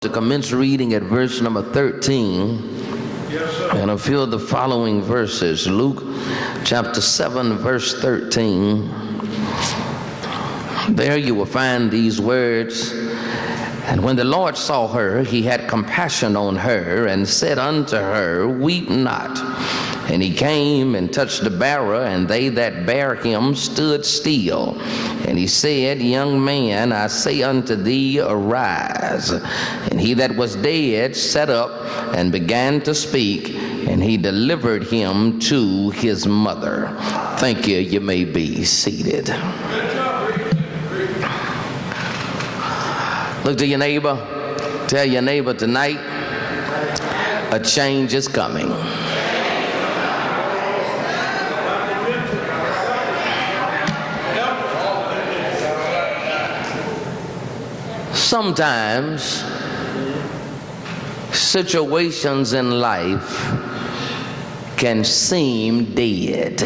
to commence reading at verse number 13. Yes, sir. And I feel the following verses. Luke chapter 7, verse 13. There you will find these words. And when the Lord saw her, he had compassion on her and said unto her, Weep not. And he came and touched the bearer, and they that bare him stood still. And he said, Young man, I say unto thee, arise. And he that was dead sat up and began to speak, and he delivered him to his mother. Thank you. You may be seated. Look to your neighbor. Tell your neighbor tonight, a change is coming. Sometimes situations in life can seem dead.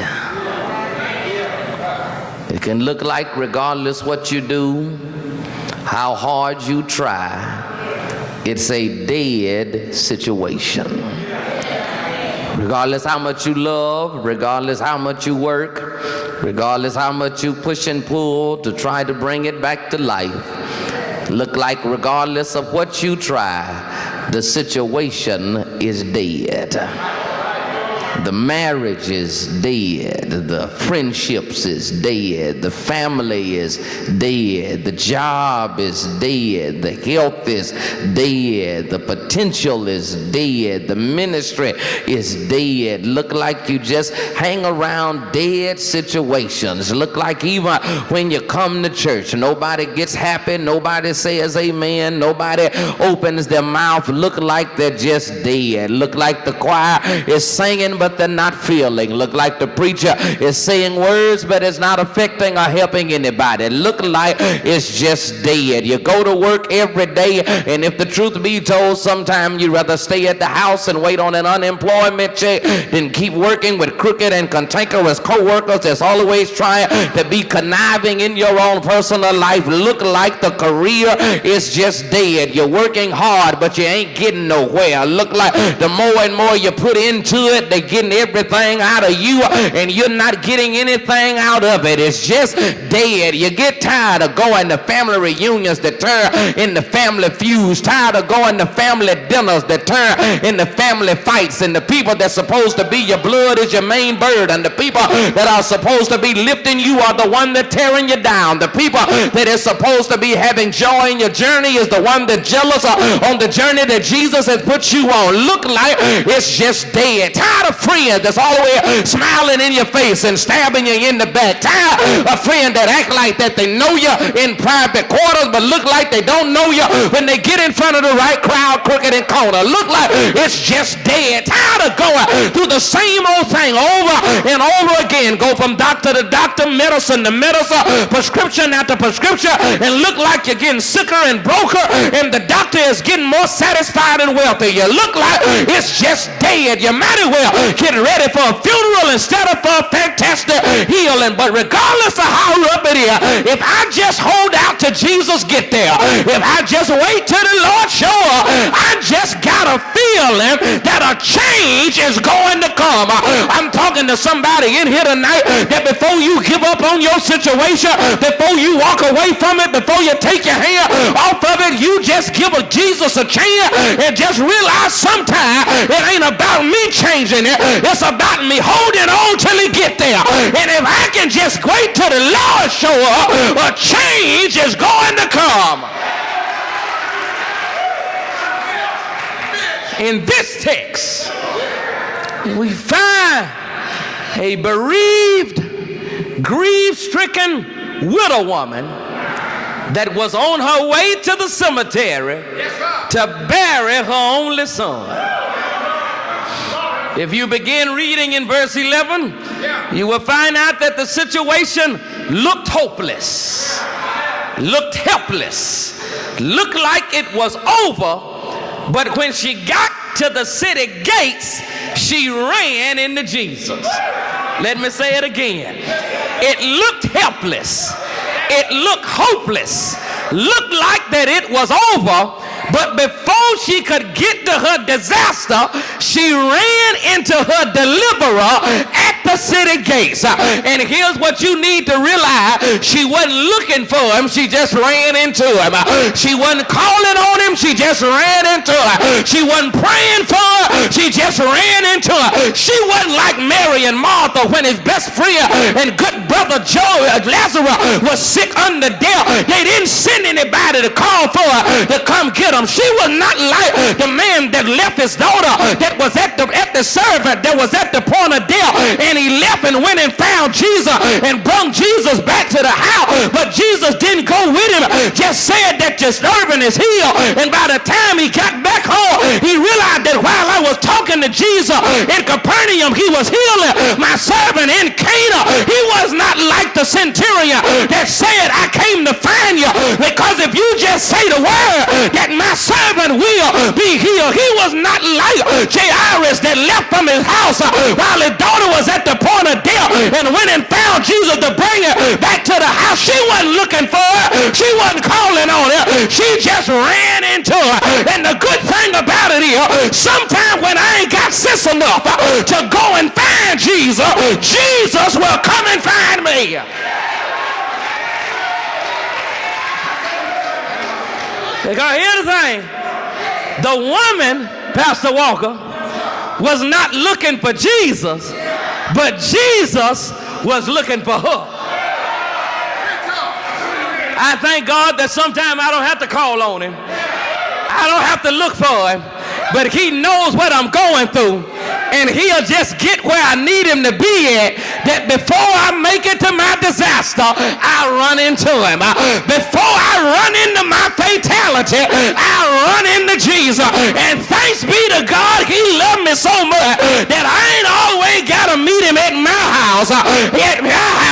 It can look like regardless what you do, how hard you try, it's a dead situation. Regardless how much you love, regardless how much you work, regardless how much you push and pull to try to bring it back to life, look like regardless of what you try, the situation is dead. The marriage is dead. The friendships is dead. The family is dead. The job is dead. The health is dead. The potential is dead. The ministry is dead. Look like you just hang around dead situations. Look like even when you come to church, nobody gets happy. Nobody says amen. Nobody opens their mouth. Look like they're just dead. Look like the choir is singing, but they're not feeling. Look like the preacher is saying words, but it's not affecting or helping anybody. Look like it's just dead. You go to work every day, and if the truth be told, sometimes you'd rather stay at the house and wait on an unemployment check than keep working with crooked and cantankerous co-workers that's always trying to be conniving in your own personal life. Look like the career is just dead. You're working hard, but you ain't getting nowhere. Look like the more and more you put into it, they're getting everything out of you, and you're not getting anything out of it. It's just dead. You get tired of going to family reunions that turn into family feuds, tired of going to family dinners that turn into family fights, and the people that's supposed to be your blood is your main burden. The people that are supposed to be lifting you are the one that tearing you down. The people that is supposed to be having joy in your journey is the one that jealous on the journey that Jesus has put you on. Look like it's just dead. Tired of friends that's always smiling in your face and stabbing you in the back. Tired of friends that act like that they know you in private quarters but look like they don't know you when they get in front of the right crowd, crooked and corner. Look like it's just dead. Tired of going through the same old thing over and over again. Go from doctor to doctor, medicine to medicine, prescription after prescription, and look like you're getting sicker and broker, and the doctor is getting more satisfied and wealthy. You look like it's just dead. You might as well get ready for a funeral instead of for a fantastic healing. But regardless of how rough it is, if I just hold out to Jesus get there, if I just wait till the Lord show up, I just got a feeling that a change is going to come. I'm talking to somebody in here tonight that before you give up on your situation, before you walk away from it, before you take your hand off of it, you just give Jesus a chance and just realize sometimes it ain't about me changing it. It's about me holding on till he get there. And if I can just wait till the Lord show up, a change is going to come. In this text, we find a bereaved, grief-stricken widow woman that was on her way to the cemetery to bury her only son. If you begin reading in verse 11, you will find out that the situation looked hopeless, looked helpless, looked like it was over. But when she got to the city gates, she ran into Jesus. Let me say it again. It looked helpless. It looked hopeless. Looked like that it was over. But before she could get to her disaster, she ran into her deliverer at the city gates. And here's what you need to realize. She wasn't looking for him. She just ran into him. She wasn't calling on him. She just ran into her. She wasn't praying for her. She just ran into her. She wasn't like Mary and Martha when his best friend and good brother Lazarus was sick unto death. They didn't send anybody to call for her to come get him. She was not like the man that left his daughter that was at the servant that was at the point of death, and he left and went and found Jesus and brought Jesus back to the house. But Jesus didn't go with him, just said that your servant is healed. And by the time he got back home, he realized that while I was talking to Jesus in Capernaum, he was healing my servant in Cana. He was not like the centurion that said, I came to find you, because if you just say the word that my servant will be healed. He was not like Jairus that left from his house while his daughter was at the point of death and went and found Jesus to bring her back to the house. She wasn't looking for her. She wasn't calling on her. She just ran into her. And the good thing about it is, sometimes when I ain't got sense enough to go and find Jesus, Jesus will come and find me. Because here's the thing. The woman, Pastor Walker, was not looking for Jesus, but Jesus was looking for her. I thank God that sometimes I don't have to call on him. I don't have to look for him, but he knows what I'm going through, and he'll just get where I need him to be at, that before I make it to my disaster, I run into him. Before I run into my fatality, I run into Jesus. And thanks be to God, he loved me so much that I ain't always got to meet him at my house.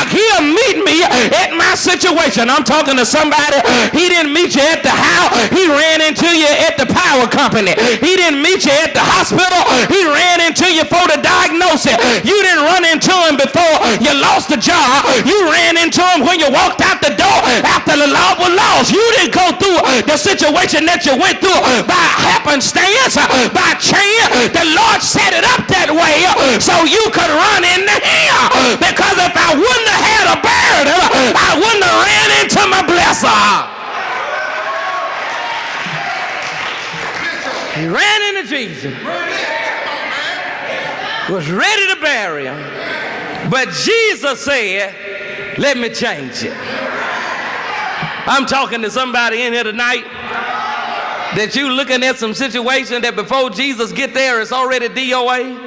He'll meet me at my situation. I'm talking to somebody. He didn't meet you at the house. He ran into you at the power company. He didn't meet you at the hospital. He ran into you for the diagnosis. You didn't run into him before you lost the job. You ran into him when you walked out the door after the law was lost. You didn't go through the situation that you went through by happenstance, by chance. The Lord set it up that way so you could run into him. Because if I wouldn't have had a burden, I wouldn't have ran into my blesser. He ran into Jesus, was ready to bury him, but Jesus said, let me change it. I'm talking to somebody in here tonight that you looking at some situation that before Jesus get there, it's already DOA.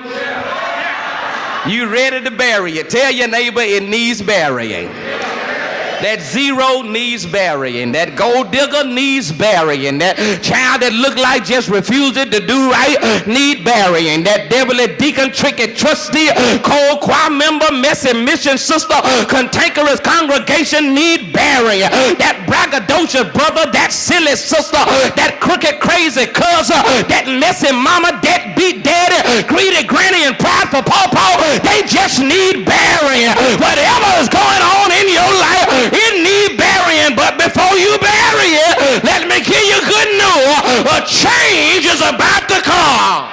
You ready to bury it. Tell your neighbor it needs burying. That zero needs burying. That gold digger needs burying. That child that looked like just refusing to do right need burying. That devilish deacon, tricky trustee, cold choir member, messy mission sister, cantankerous congregation need burying. That braggadocious brother, that silly sister, that crooked crazy cousin, that messy mama, that beat daddy, greedy granny, and prideful pawpaw, they just need burying. Whatever is going on in your life, it need burying. But before you bury it, let me give you good news. A change is about to come.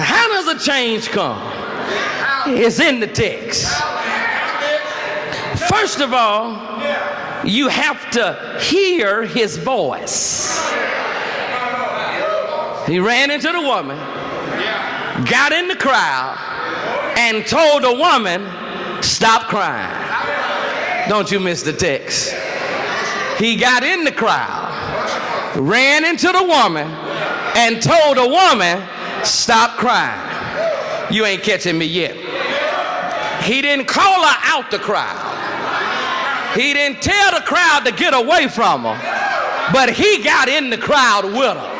How does a change come? It's in the text. First of all, you have to hear his voice. He ran into the woman, got in the crowd, and told the woman, stop crying. Don't you miss the text. He got in the crowd, ran into the woman, and told the woman, stop crying. You ain't catching me yet. He didn't call her out the crowd. He didn't tell the crowd to get away from her, but he got in the crowd with her.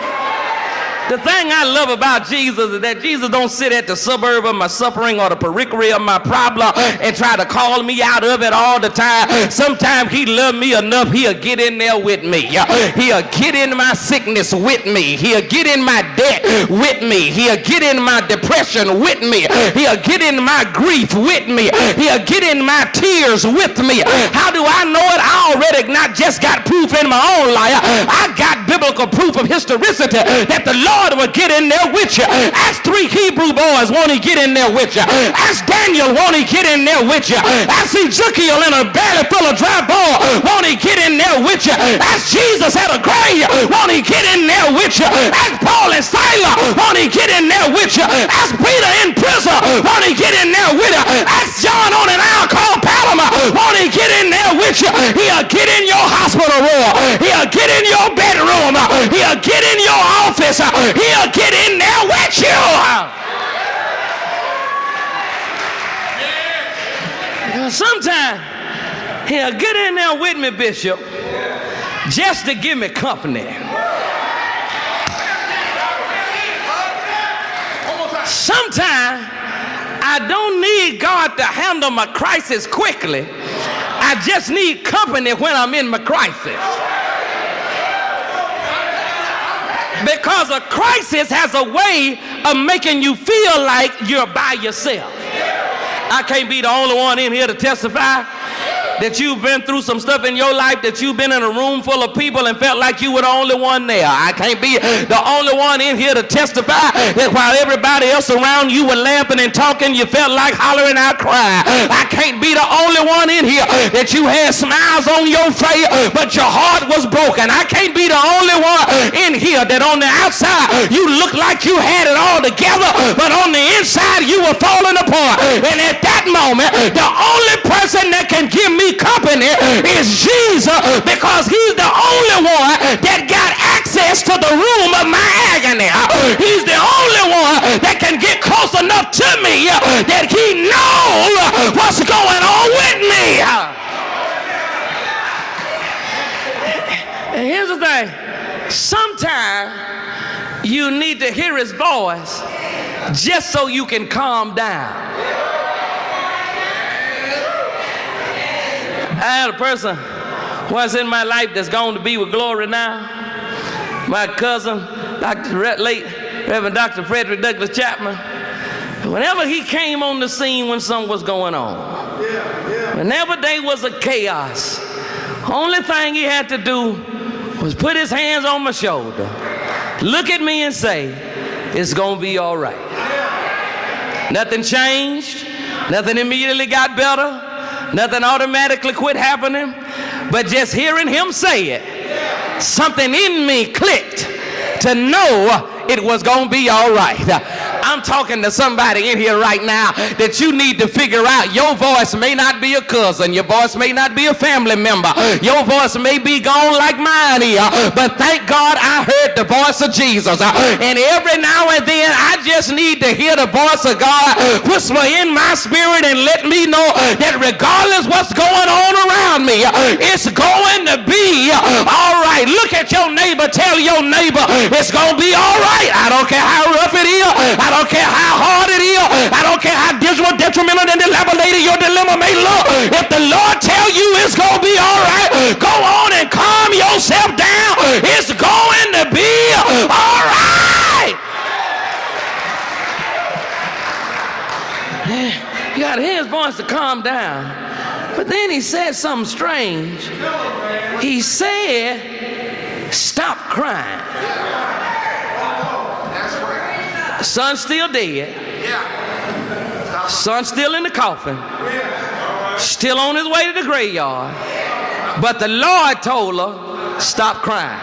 The thing I love about Jesus is that Jesus don't sit at the suburb of my suffering or the periphery of my problem and try to call me out of it all the time. Sometimes he loved me enough, he'll get in there with me. He'll get in my sickness with me. He'll get in my debt with me. He'll get in my depression with me. He'll get in my grief with me. He'll get in my tears with me. How do I know it? I already not just got proof in my own life. I got biblical proof of historicity that the Lord will get in there with you. Ask 3 Hebrew boys, won't he get in there with you? Ask Daniel, won't he get in there with you? Ask Ezekiel in a belly full of dry bone, won't he get in there with you? Ask Jesus at a grave, won't he get in there with you? Ask Paul and Silas, won't he get in there with you? Ask Peter in prison, won't he get in there with you? Ask John on an island called Paloma, won't he get in there with you? He'll get in your hospital room. He'll get in your bedroom. He'll get in your office. He'll get in there with you. Sometimes he'll get in there with me, Bishop, just to give me company. Sometimes I don't need God to handle my crisis quickly. I just need company when I'm in my crisis. Because a crisis has a way of making you feel like you're by yourself. I can't be the only one in here to testify that you've been through some stuff in your life, that you've been in a room full of people and felt like you were the only one there. I can't be the only one in here to testify that while everybody else around you were laughing and talking, you felt like hollering out crying. I can't be the only one in here that you had smiles on your face, but your heart was broken. I can't be the only one in here that on the outside you looked like you had it all together, but on the inside you were falling apart. And at that moment, the only person that can give me company is Jesus, because he's the only one that got access to the room of my agony. He's the only one that can get close enough to me that he knows what's going on with me. And here's the thing. Sometimes you need to hear his voice just so you can calm down. I had a person once in my life that's going to be with glory now. My cousin, late Reverend Dr. Frederick Douglass Chapman. Whenever he came on the scene when something was going on, whenever there was a chaos, only thing he had to do was put his hands on my shoulder, look at me and say, it's going to be all right. Nothing changed. Nothing immediately got better. Nothing automatically quit happening, but just hearing him say it, something in me clicked to know it was gonna be all right. I'm talking to somebody in here right now that you need to figure out your voice may not be a cousin, your voice may not be a family member, your voice may be gone like mine here, but thank God I heard the voice of Jesus. And every now and then I just need to hear the voice of God whisper in my spirit and let me know that regardless what's going on around me, it's going to be all right. Look at your neighbor, tell your neighbor it's going to be all right. I don't care how rough it is. I don't care how hard it is. I don't care how detrimental and dilapidated your dilemma may look. If the Lord tell you it's going to be all right, go on and calm yourself down. It's going to be all right. You got to hear his voice to calm down. But then he said something strange. He said, stop crying. Son's still dead. Son's still in the coffin. Still on his way to the graveyard. But the Lord told her, stop crying.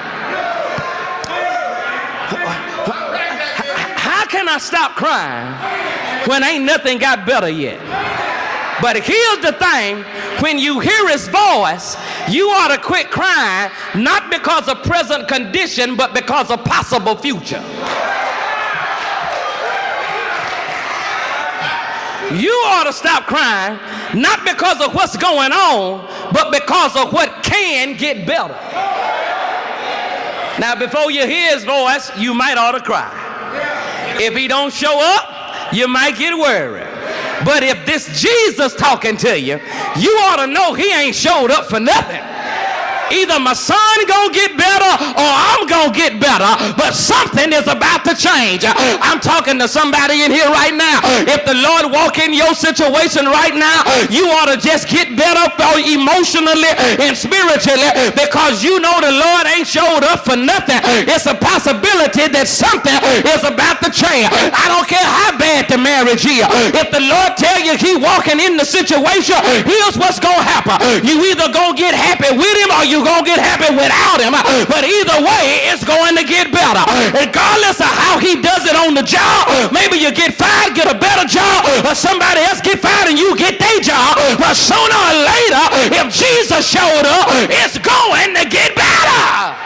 How can I stop crying when ain't nothing got better yet? But here's the thing. When you hear his voice, you ought to quit crying, not because of present condition, but because of possible future. You ought to stop crying, not because of what's going on, but because of what can get better. Now, before you hear his voice, you might ought to cry. If he don't show up, you might get worried. But if this Jesus talking to you, you ought to know he ain't showed up for nothing. Either my son gonna get better or I'm gonna get better, but something is about to change. I'm talking to somebody in here right now. If the Lord walk in your situation right now, you ought to just get better emotionally and spiritually, because you know the Lord ain't showed up for nothing. It's a possibility that something is about to change. I don't care how bad the marriage is. If the Lord tell you he walking in the situation, here's what's gonna happen. You either gonna get happy with him or you gonna get happy without him, but either way it's going to get better, regardless of how he does it on the job. Maybe you get fired, get a better job, or somebody else get fired and you get their job, but sooner or later, if Jesus showed up, it's going to get better.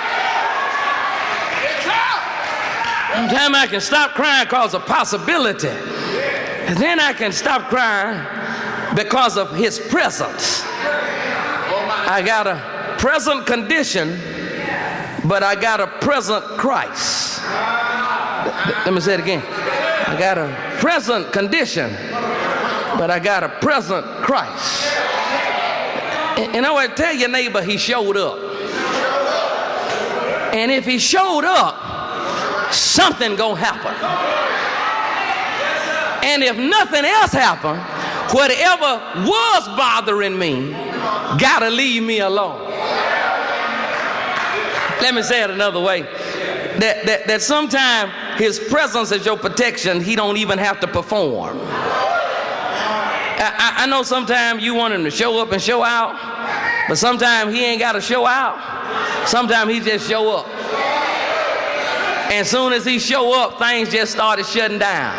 Sometimes I can stop crying because of possibility, and then I can stop crying because of his presence. I got a present condition, but I got a present Christ. Let me say it again. I got a present condition, but I got a present Christ. And I want to tell your neighbor, he showed up. And if he showed up, something gonna happen. And if nothing else happened, whatever was bothering me gotta leave me alone. Let me say it another way. That sometimes his presence is your protection. He don't even have to perform. I know sometimes you want him to show up and show out, but sometimes he ain't got to show out. Sometimes he just show up. And soon as he show up, things just started shutting down.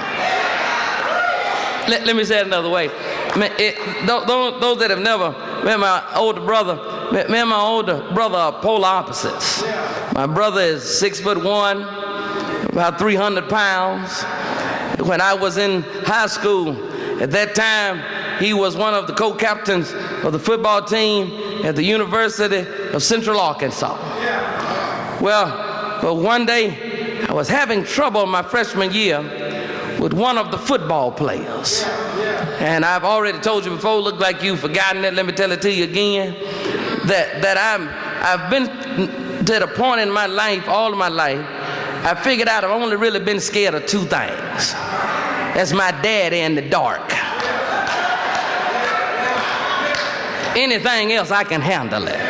Let me say it another way. Those that have never met my older brother, me and my older brother are polar opposites. My brother is 6'1", about 300 pounds. When I was in high school, at that time, he was one of the co-captains of the football team at the University of Central Arkansas. Well, but one day, I was having trouble my freshman year with one of the football players. And I've already told you before, look like you've forgotten it. Let me tell it to you again, that I've been to the point in my life, all of my life, I figured out I've only really been scared of two things. That's my daddy and the dark. Anything else I can handle it.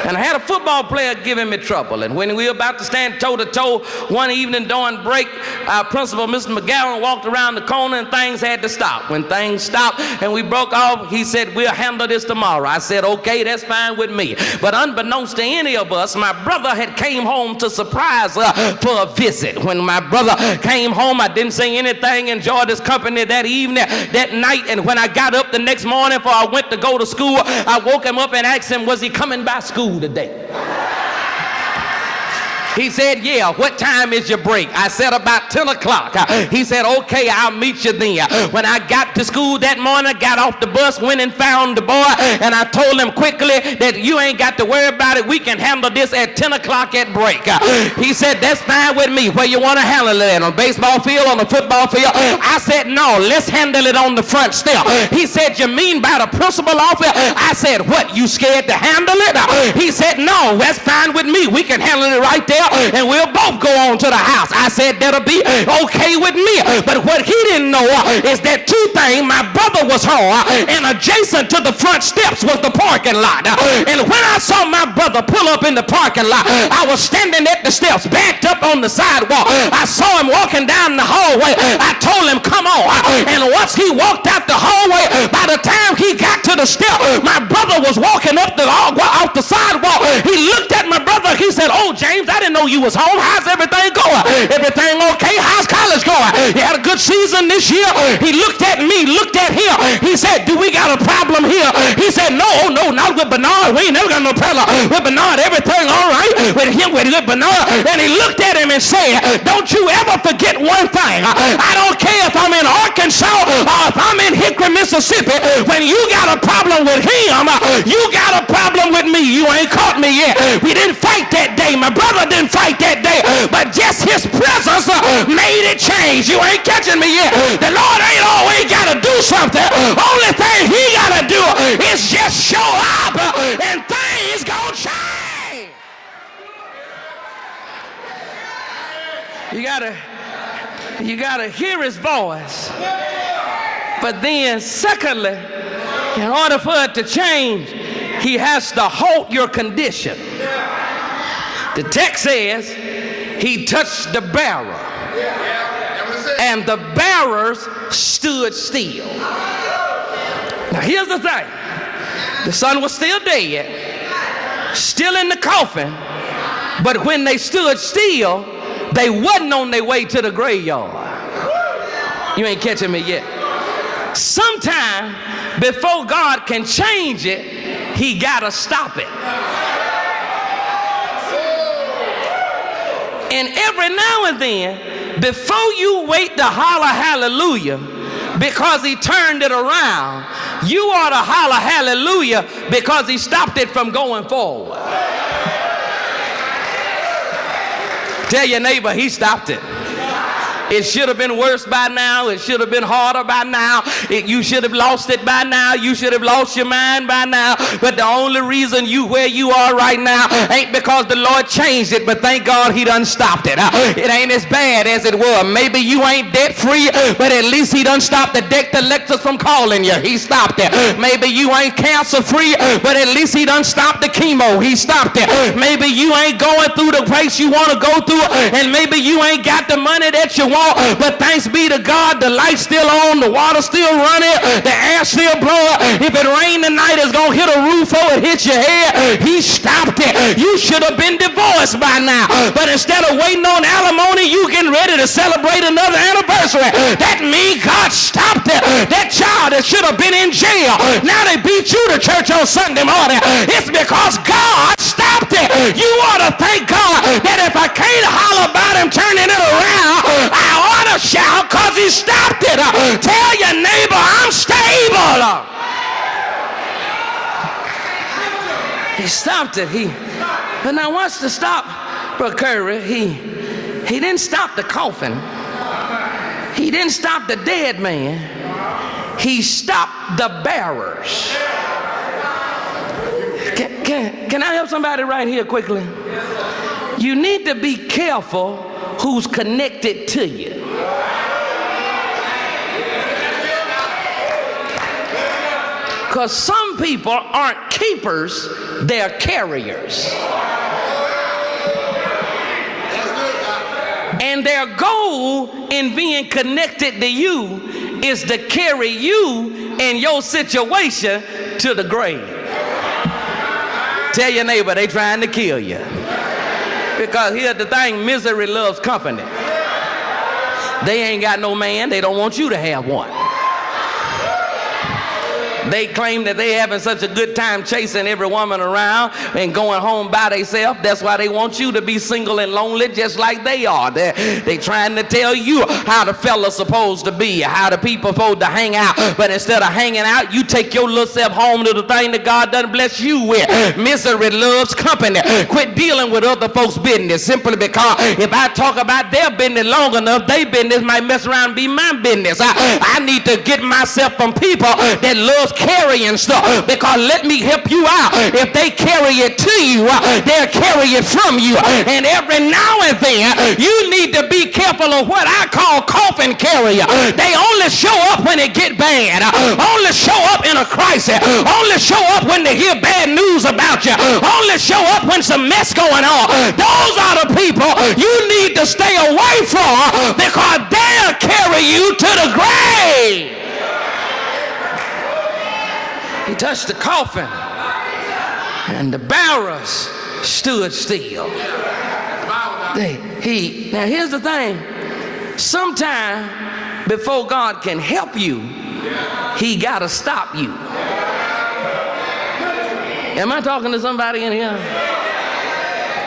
And I had a football player giving me trouble. And when we were about to stand toe-to-toe one evening during break, our principal, Mr. McGowan, walked around the corner and things had to stop. When things stopped and we broke off, he said, we'll handle this tomorrow. I said, okay, that's fine with me. But unbeknownst to any of us, my brother had came home to surprise us for a visit. When my brother came home, I didn't say anything, enjoyed his company that evening, that night. And when I got up the next morning before I went to go to school, I woke him up and asked him, was he coming by school today? He said, yeah, what time is your break? I said, about 10 o'clock. He said, okay, I'll meet you then. When I got to school that morning, got off the bus, went and found the boy, and I told him quickly that you ain't got to worry about it. We can handle this at 10 o'clock at break. He said, that's fine with me. Where you want to handle it at? On a baseball field, on a football field? I said, no, let's handle it on the front step. He said, you mean by the principal office? I said, what, you scared to handle it? He said, no, that's fine with me. We can handle it right there, and we'll both go on to the house. I said, that'll be okay with me. But what he didn't know is that two things. My brother was home, and adjacent to the front steps was the parking lot. And when I saw my brother pull up in the parking lot, I was standing at the steps, backed up on the sidewalk. I saw him walking down the hallway. I told him, come on. And once he walked out the hallway, by the time he got to the step, my brother was walking up off the sidewalk. He looked at my brother. He said, oh, James, I didn't know you was home. How's everything going? Everything okay? How's college going? You had a good season this year? He looked at me, looked at him. He said, do we got a problem here? He said, no, not with Bernard. We ain't never got no problem with Bernard. Everything all right with him, with Bernard. And he looked at him and said, don't you ever forget one thing. I don't care if I'm in Arkansas or if I'm in Hickory, Mississippi. When you got a problem with him, you got a a problem with me. You ain't caught me yet. We didn't fight that day. My brother didn't fight that day. But just his presence made it change. You ain't catching me yet. The Lord ain't always got to do something. Only thing he got to do is just show up and things gonna change. You gotta hear his voice. But then secondly, in order for it to change, he has to halt your condition. The text says he touched the bearer, and the bearers stood still. Now here's the thing. The son was still dead, still in the coffin, but when they stood still, they wasn't on their way to the graveyard. You ain't catching me yet. Sometime before God can change it, he gotta stop it. And every now and then, before you wait to holler hallelujah because he turned it around, you ought to holler hallelujah because he stopped it from going forward. Tell your neighbor, he stopped it. It should have been worse by now. It should have been harder by now. You should have lost it by now. You should have lost your mind by now. But the only reason you where you are right now ain't because the Lord changed it, but thank God he done stopped it. It ain't as bad as it was. Maybe you ain't debt free, but at least he done stopped the debt collectors from calling you. He stopped it. Maybe you ain't cancer free, but at least he done stopped the chemo. He stopped it. Maybe you ain't going through the place you want to go through, and maybe you ain't got the money that you want. But thanks be to God, the light's still on, the water's still running, the air still blowing. If it rain tonight, it's gonna hit a roof or it hit your head. He stopped it. You should have been divorced by now, but instead of waiting on alimony, you getting ready to celebrate another anniversary. That means God stopped it. That child that should have been in jail, now they beat you to church on Sunday morning. It's because God stopped it. You ought to thank God that if I can't holler about him turning it around, I ought to shout because he stopped it. Tell your neighbor, I'm stable. He stopped it. But now watch the stop, Brother Curry. He didn't stop the coffin. He didn't stop the dead man. He stopped the bearers. Can I help somebody right here quickly? You need to be careful who's connected to you. Because some people aren't keepers, they're carriers. And their goal in being connected to you is to carry you and your situation to the grave. Tell your neighbor, they trying to kill you. Because here's the thing, misery loves company. They ain't got no man, they don't want you to have one. They claim that they having such a good time chasing every woman around and going home by themselves. That's why they want you to be single and lonely just like they are. They trying to tell you how the fella's supposed to be, how the people supposed to hang out. But instead of hanging out, you take your little self home to the thing that God done bless you with. Misery loves company. Quit dealing with other folks' business simply because if I talk about their business long enough, their business might mess around and be my business. I need to get myself from people that loves carrying stuff, because let me help you out. If they carry it to you, they'll carry it from you. And every now and then, you need to be careful of what I call coffin carrier. They only show up when it get bad, only show up in a crisis, only show up when they hear bad news about you, only show up when some mess going on. Those are the people you need to stay away from, because they'll carry you to the grave. He touched the coffin, and the bearers stood still. Now here's the thing. Sometime before God can help you, he got to stop you. Am I talking to somebody in here?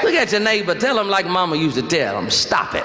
Look at your neighbor. Tell him like mama used to tell him, stop it.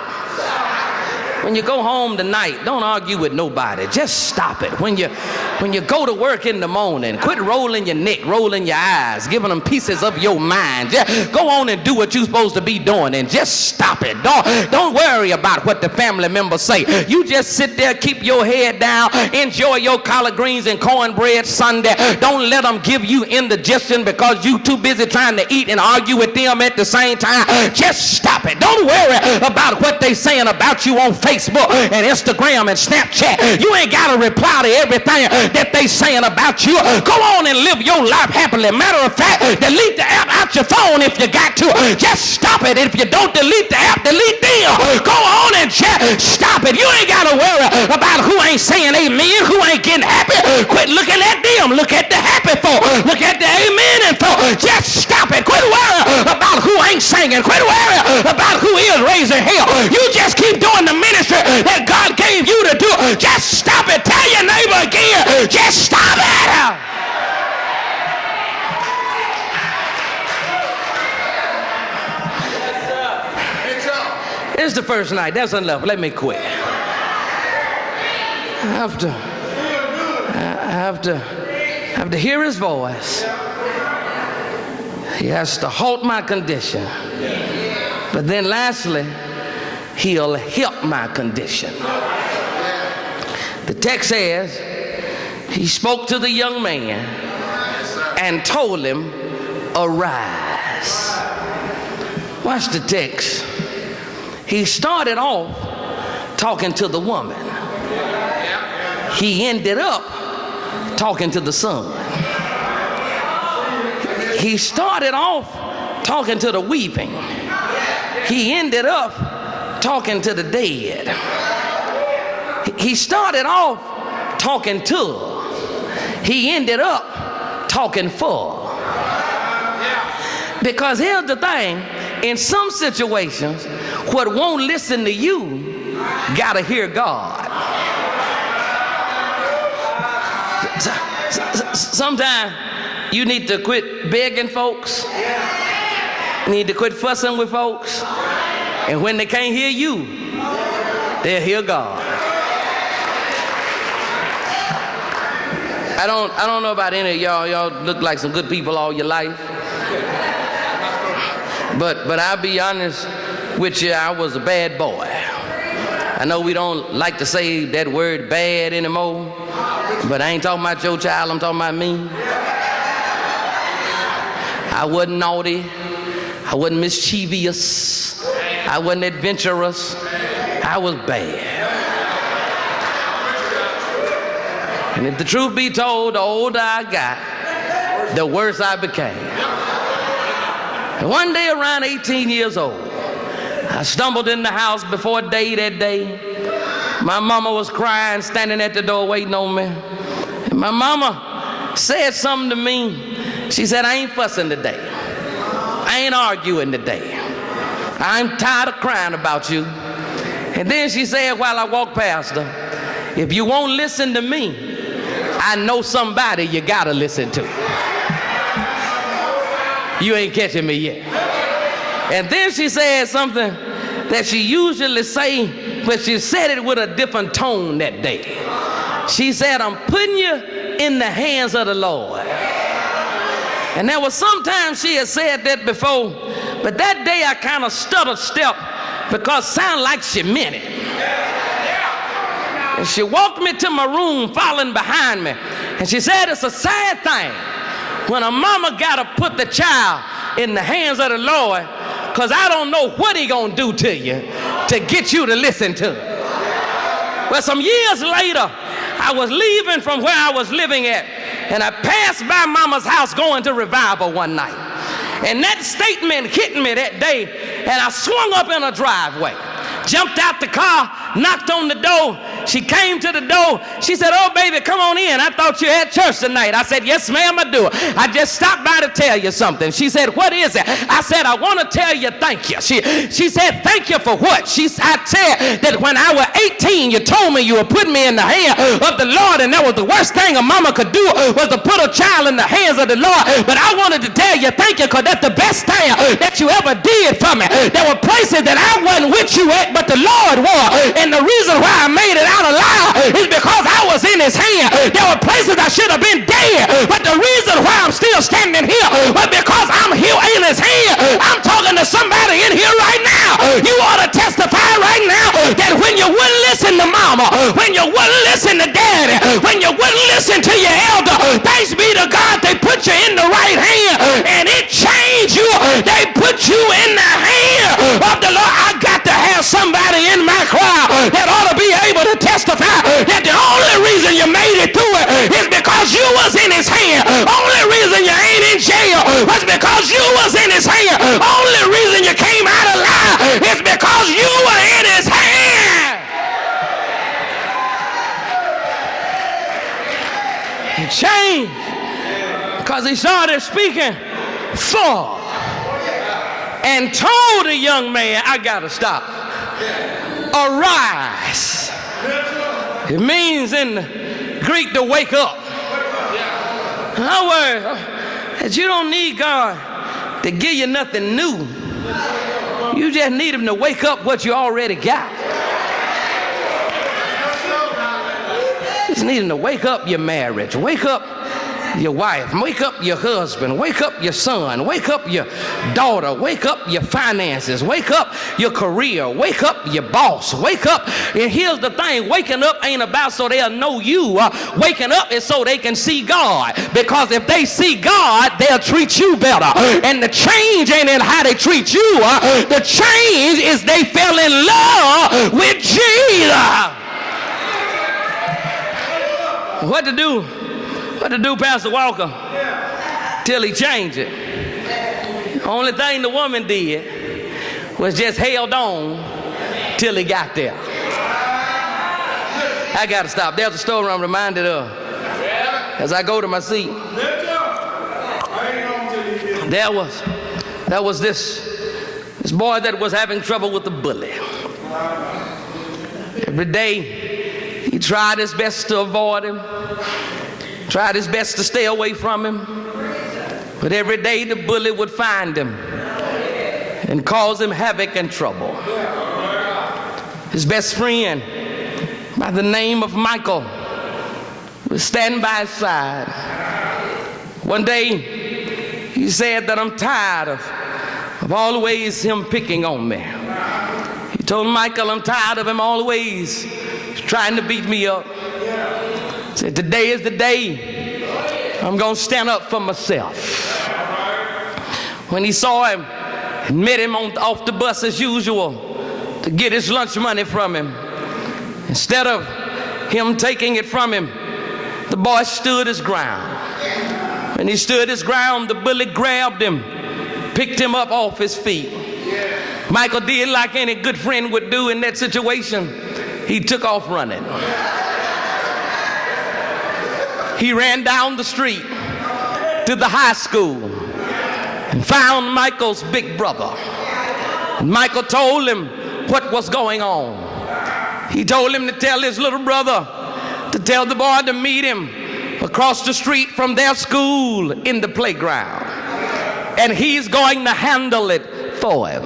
When you go home tonight, don't argue with nobody. Just stop it. When you go to work in the morning, quit rolling your neck, rolling your eyes, giving them pieces of your mind. Just go on and do what you're supposed to be doing, and just stop it. Don't worry about what the family members say. You just sit there, keep your head down, enjoy your collard greens and cornbread Sunday. Don't let them give you indigestion because you too busy trying to eat and argue with them at the same time. Just stop it. Don't worry about what they saying about you on Facebook and Instagram and Snapchat. You ain't got to reply to everything that they saying about you. Go on and live your life happily. Matter of fact, delete the app out your phone if you got to. Just stop it. If you don't delete the app, delete them. Go on and just stop it. You ain't got to worry about who ain't saying amen, who ain't getting happy. Quit looking at them. Look at the happy folk. Look at the amen and folk. Just stop it. Quit worrying about who ain't singing. Quit worrying about who is raising hell. You just keep doing the ministry that God gave you to do. Just stop it. Tell your neighbor again. Just stop it. It's the first night. That's enough. Let me quit. I have to hear his voice. He has to halt my condition. But then lastly, he'll help my condition. The text says, he spoke to the young man and told him, arise. Watch the text. He started off talking to the woman. He ended up talking to the son. He started off talking to the weeping. He ended up talking to the dead. He started off talking to. He ended up talking for. Because here's the thing, in some situations, what won't listen to you gotta hear God. Sometimes you need to quit begging folks. You need to quit fussing with folks. And when they can't hear you, they'll hear God. I don't know about any of y'all. Y'all look like some good people all your life. But I'll be honest with you, I was a bad boy. I know we don't like to say that word bad anymore, but I ain't talking about your child, I'm talking about me. I wasn't naughty. I wasn't mischievous. I wasn't adventurous. I was bad. And if the truth be told, the older I got, the worse I became. And one day around 18 years old, I stumbled in the house before day that day. My mama was crying, standing at the door waiting on me. And my mama said something to me. She said, I ain't fussing today. I ain't arguing today. I'm tired of crying about you. And then she said while I walked past her, if you won't listen to me, I know somebody you gotta listen to. You ain't catching me yet. And then she said something that she usually say, but she said it with a different tone that day. She said, I'm putting you in the hands of the Lord. And there was sometimes she had said that before, but that day I kind of stuttered step because it sounded like she meant it. And she walked me to my room following behind me. And she said, it's a sad thing when a mama gotta put the child in the hands of the Lord, because I don't know what he gonna do to you to get you to listen to him. Well, some years later, I was leaving from where I was living at, and I passed by mama's house going to revival one night. And that statement hit me that day, and I swung up in a driveway, jumped out the car, knocked on the door. She came to the door. She said, oh, baby, come on in. I thought you had church tonight. I said, yes, ma'am, I do. I just stopped by to tell you something. She said, what is it? I said, I want to tell you thank you. She said, thank you for what? I said that when I was 18, you told me you would put me in the hand of the Lord, and that was the worst thing a mama could do was to put a child in the hands of the Lord. But I wanted to tell you thank you because that's the best thing that you ever did for me. There were places that I wasn't with you at, but the Lord was. And the reason why I made it out alive is because I was in his hand. There were places I should have been dead, but the reason why I'm still standing here was because I'm here in his hand. I'm talking to somebody in here right now. You ought to testify right now that when you wouldn't listen to mama, when you wouldn't listen to daddy, when you wouldn't listen to your elder, thanks be to God, they put you in the right hand and it changed you. They put you in the hand of the Lord. I got to have somebody in my crowd that ought to be able to testify that the only reason you made it through it is because you was in his hand. Only reason you ain't in jail was because you was in his hand. Only reason you came out alive is because you were in his hand. It changed because he started speaking for and told the young man, I gotta stop. Arise. It means in the Greek to wake up. In other words, that you don't need God to give you nothing new. You just need him to wake up what you already got. You just need him to wake up your marriage, wake up your wife, wake up your husband, wake up your son, wake up your daughter, wake up your finances, wake up your career, wake up your boss, wake up. And here's the thing, waking up ain't about so they'll know you. Waking up is so they can see God, because if they see God, they'll treat you better. And the change ain't in how they treat you. The change is they fell in love with Jesus. What to do? What to do, Pastor Walker? Till he changed it. Only thing the woman did was just held on till he got there. I got to stop. There's a story I'm reminded of as I go to my seat. There was this boy that was having trouble with the bully. Every day he tried his best to avoid him. Tried his best to stay away from him. But every day the bully would find him and cause him havoc and trouble. His best friend by the name of Michael was standing by his side. One day he said that I'm tired of always him picking on me. He told Michael, I'm tired of him always trying to beat me up. Said, today is the day I'm going to stand up for myself. When he saw him, he met him off the bus as usual to get his lunch money from him. Instead of him taking it from him, the boy stood his ground. When he stood his ground, the bully grabbed him, picked him up off his feet. Michael did like any good friend would do in that situation. He took off running. He ran down the street to the high school and found Michael's big brother. And Michael told him what was going on. He told him to tell his little brother to tell the boy to meet him across the street from their school in the playground. And he's going to handle it for him.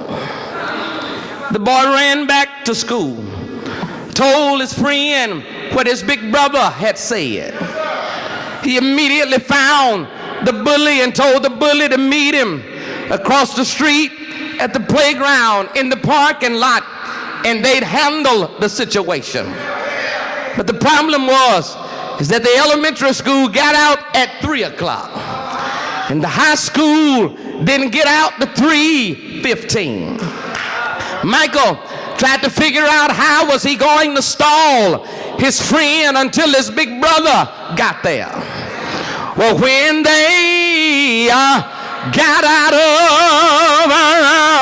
The boy ran back to school, told his friend what his big brother had said. He immediately found the bully and told the bully to meet him across the street at the playground in the parking lot, and they'd handle the situation. But the problem is that the elementary school got out at 3 o'clock and the high school didn't get out to 3:15. Michael tried to figure out how was he going to stall his friend until his big brother got there. Well, when they got out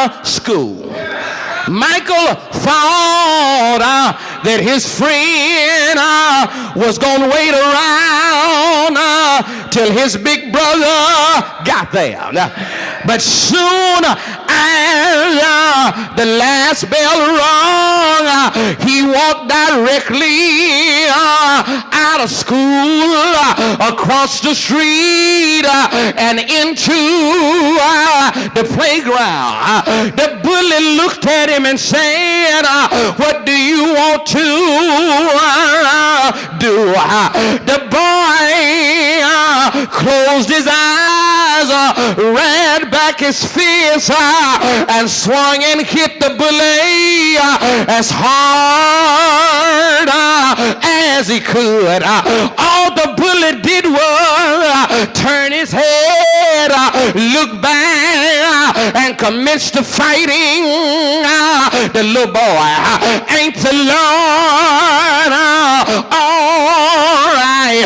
of school, Michael thought that his friend was going to wait around till his big brother got there. But soon as the last bell rung, he walked directly out of school, across the street, and into the playground. The bully looked at him and said, what do you want to do? The boy closed his eyes, ran back his fist, and swung and hit the bully as hard as he could. All the bully did was turn his head, look back, and commence to fighting the little boy. Ain't the Lord all right?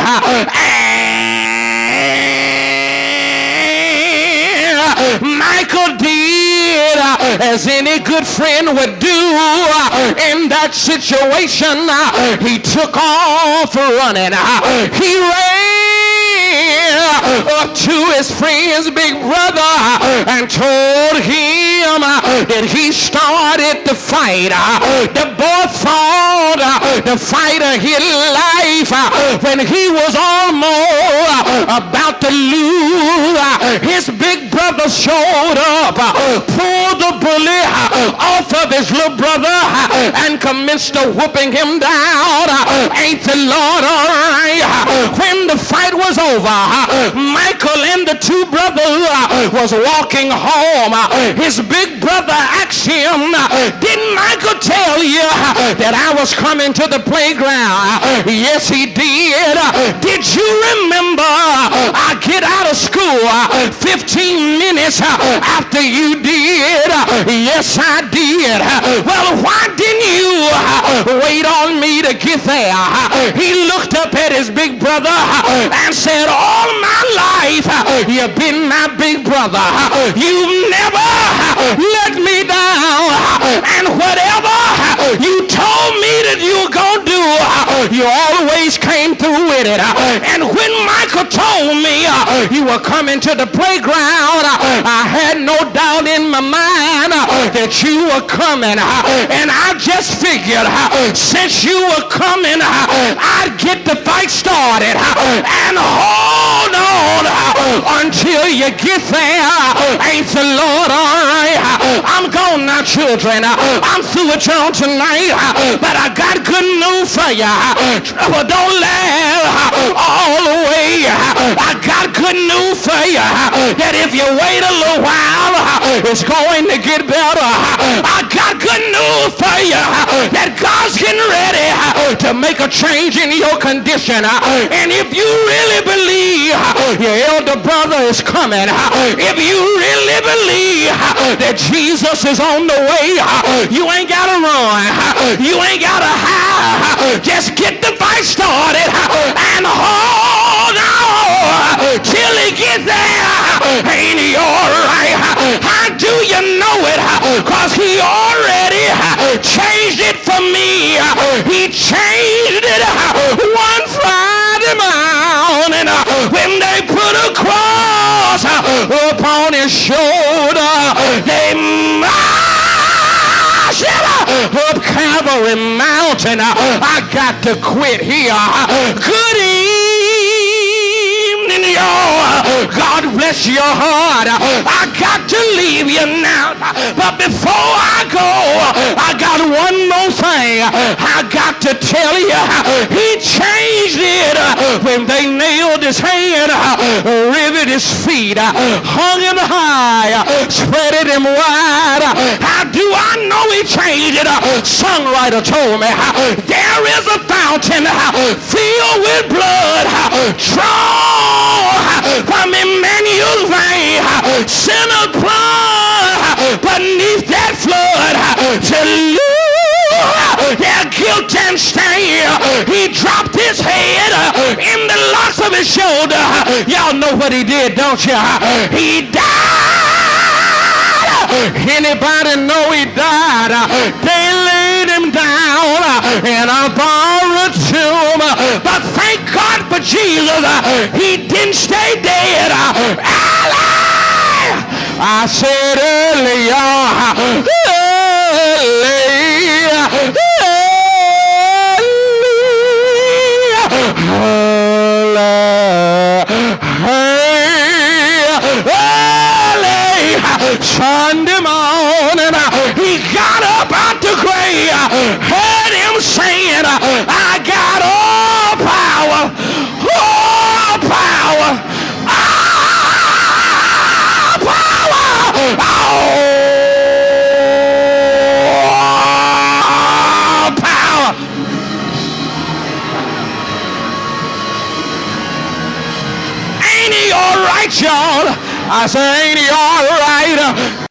Michael did as any good friend would do in that situation. He took off running. He ran up to his friend's big brother and told him that he started to fight. The boy fought the fight of his life. When he was almost about to lose, his big brother showed up, pulled the bully off of his little brother, and commenced to whooping him down. Ain't the Lord all right? When the fight was over, Michael and the two brothers was walking home. His big brother asked him, didn't Michael tell you that I was coming to the playground? Yes, he did. Did you remember I get out of school 15 minutes after you did? Yes, I did. Well, why didn't you wait on me to get there? He looked up at his big brother and said, all my life you've been my big brother. You've never let me down, and whatever you told me that you were going to do, you always came through with it. And when Michael told me you were coming to the playground, I had no doubt in my mind that you were coming, and I just figured since you were coming, I'd get the fight started and hold on until you get there. Ain't the Lord all right? I'm gone now, children. I'm through with y'all tonight, but I got good news for you. Trouble don't last all the way. I got good news for you, that if you wait a little while, it's going to get better. I got good news for you, that God's getting ready to make a change in your condition. And if you really believe your elder brother is coming, if you really believe that Jesus is on the way, you ain't got to run, you ain't got to hide. Just get the fight started and hold on till he gets there. Ain't he all right? How do you know it? Cause he already changed it for me. He changed it one Friday morning when they put a cross upon his shoulder. They marched up Calvary Mountain. I got to quit here. Good evening, y'all. God bless your heart. I got to leave you now, but before I go, I got one more thing I got to tell you. He changed it when they nailed his hand, riveted his feet, hung him high, spread him wide. How do I know he changed it? Songwriter told me there is a fountain filled with blood drawn from Emmanuel's vein. Sinner blood beneath that flood to lose their guilt and stain. He dropped his head in the locks of his shoulder. Y'all know what he did, don't you? He died. Anybody know he died? They laid him down in a borrowed tomb. But thank God for Jesus, he didn't stay dead. Alive I said earlier, Sunday morning, he got up out the grave, heard him saying, I got all power, all power, all power, all power. Ain't he all right, y'all? I say, ain't he all right?